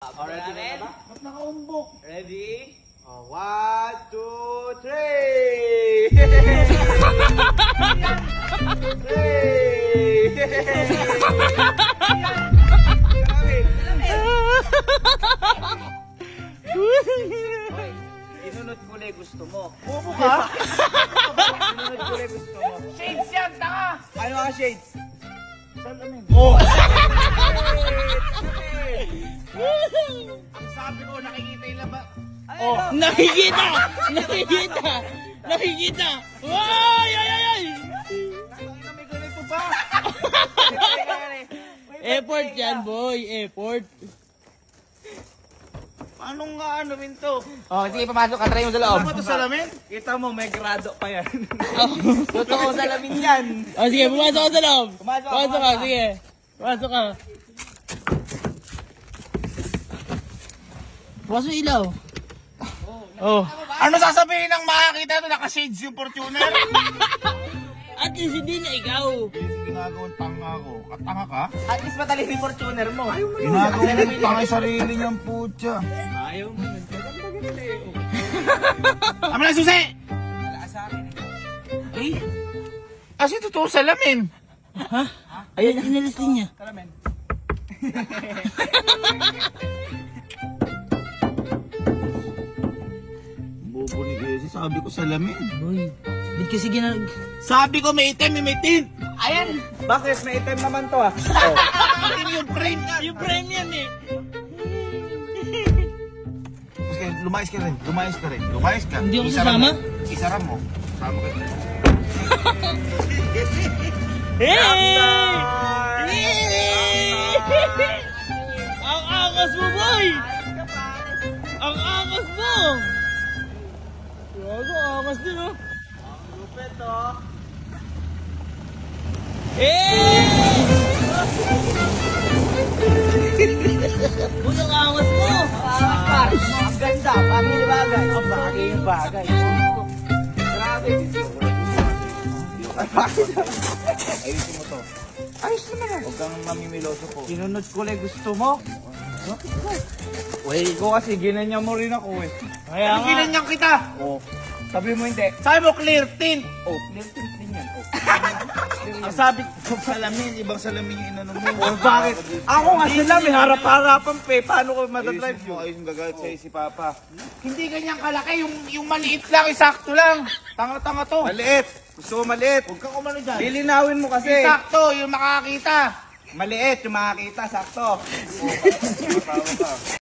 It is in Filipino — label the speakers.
Speaker 1: Ready na ba?
Speaker 2: Ba't nakaumbok?
Speaker 1: Ready?
Speaker 2: 1, 2, 3!
Speaker 1: Inunod ko lang gusto mo.
Speaker 2: Bobo ka?
Speaker 1: Inunod ko lang gusto mo.
Speaker 2: Shades yan, tanga!
Speaker 1: Ano ang shades?
Speaker 2: Salamin.
Speaker 1: Oh!
Speaker 2: Ang sabi ko, nakikita yung laba.
Speaker 1: Oh!
Speaker 3: Nakikita! Nakikita! Nakikita! Ay! Ay! Ay! Ay!
Speaker 2: Nakikita may ganito pa.
Speaker 3: Effort yan, boy. Effort.
Speaker 2: Paano nga anuin to?
Speaker 1: Oh, sige, papasok ka. Try mo sa loob.
Speaker 2: Ano ba to salamin?
Speaker 1: Kita mo, may grado pa yan. Totoo salamin yan.
Speaker 3: O sige, pumasok ka sa loob.
Speaker 1: Pumasok ka,
Speaker 3: Pumasok ka,
Speaker 1: pumasok ka.
Speaker 3: sige. Pumasok ka. Pumasok yung ilaw. Oh.
Speaker 2: Ano sasabihin ng makakita ito? Naka-shades yung Fortuner?
Speaker 3: At least hindi na ikaw.
Speaker 2: Ginagawang tanga ko. Katanga ka?
Speaker 1: At least matalino yung Fortuner mo. Ayaw mo yun.
Speaker 2: Ginagawang tanga yung sarili niyang putya.
Speaker 1: Ayaw mo yun.
Speaker 2: Ama na susi!
Speaker 1: Wala sa akin eh.
Speaker 3: Eh?
Speaker 2: Kasi totoo salamin.
Speaker 3: Ha? Ayun, inalis din niya.
Speaker 1: Salamin.
Speaker 2: Bobo ni Casey, sabi ko salamin.
Speaker 3: Boy, di kasi ginag...
Speaker 2: Sabi ko may itim, may tint.
Speaker 1: Ayan! Bakit? May item naman to ah. Oh.
Speaker 2: Itim yung frame nga.
Speaker 3: Yung frame yan eh.
Speaker 2: Sige, lumayas ka rin. Lumayas ka rin. Lumayas ka.
Speaker 3: Hindi ako
Speaker 2: Isaram
Speaker 3: sasama?
Speaker 2: mo. Isaram mo. Sama ka.
Speaker 3: Hey!
Speaker 1: After!
Speaker 3: Hey! Ang angas mo, boy! Ang angas mo! Gago, angas din, oh.
Speaker 1: Lupet oh.
Speaker 3: Eh! Boy, ang angas mo!
Speaker 1: Ang ganda. Bagay na bagay. Ang bagay yung bagay. Oh. Grabe. Ay, bakit? Ayusin mo to.
Speaker 2: Ayos naman.
Speaker 1: Huwag kang mamimiloso po. Sinunod ko lang gusto mo. Bakit ko? Wait ko kasi ginanyan mo rin ako eh.
Speaker 3: Kaya
Speaker 2: Ano ginanyan kita?
Speaker 1: Oh. Sabi mo hindi.
Speaker 2: Sabi mo clear tint.
Speaker 1: Oh, clear tint din yan. Oh.
Speaker 2: Ang sabi ko salamin, ibang salamin yung inano mo.
Speaker 1: Oh, bakit? Ako nga sila, may harap-harapan pe. Paano ko matadrive yun?
Speaker 2: Ayos yung gagawin sa'yo si Papa. Hindi ganyan kalaki, yung maliit lang, sakto lang. Tanga-tanga to.
Speaker 1: Maliit. Gusto mo maliit.
Speaker 2: Huwag kang umano dyan.
Speaker 1: Lilinawin mo kasi.
Speaker 2: Sakto, yung makakita.
Speaker 1: Maliit yung makakita, sakto.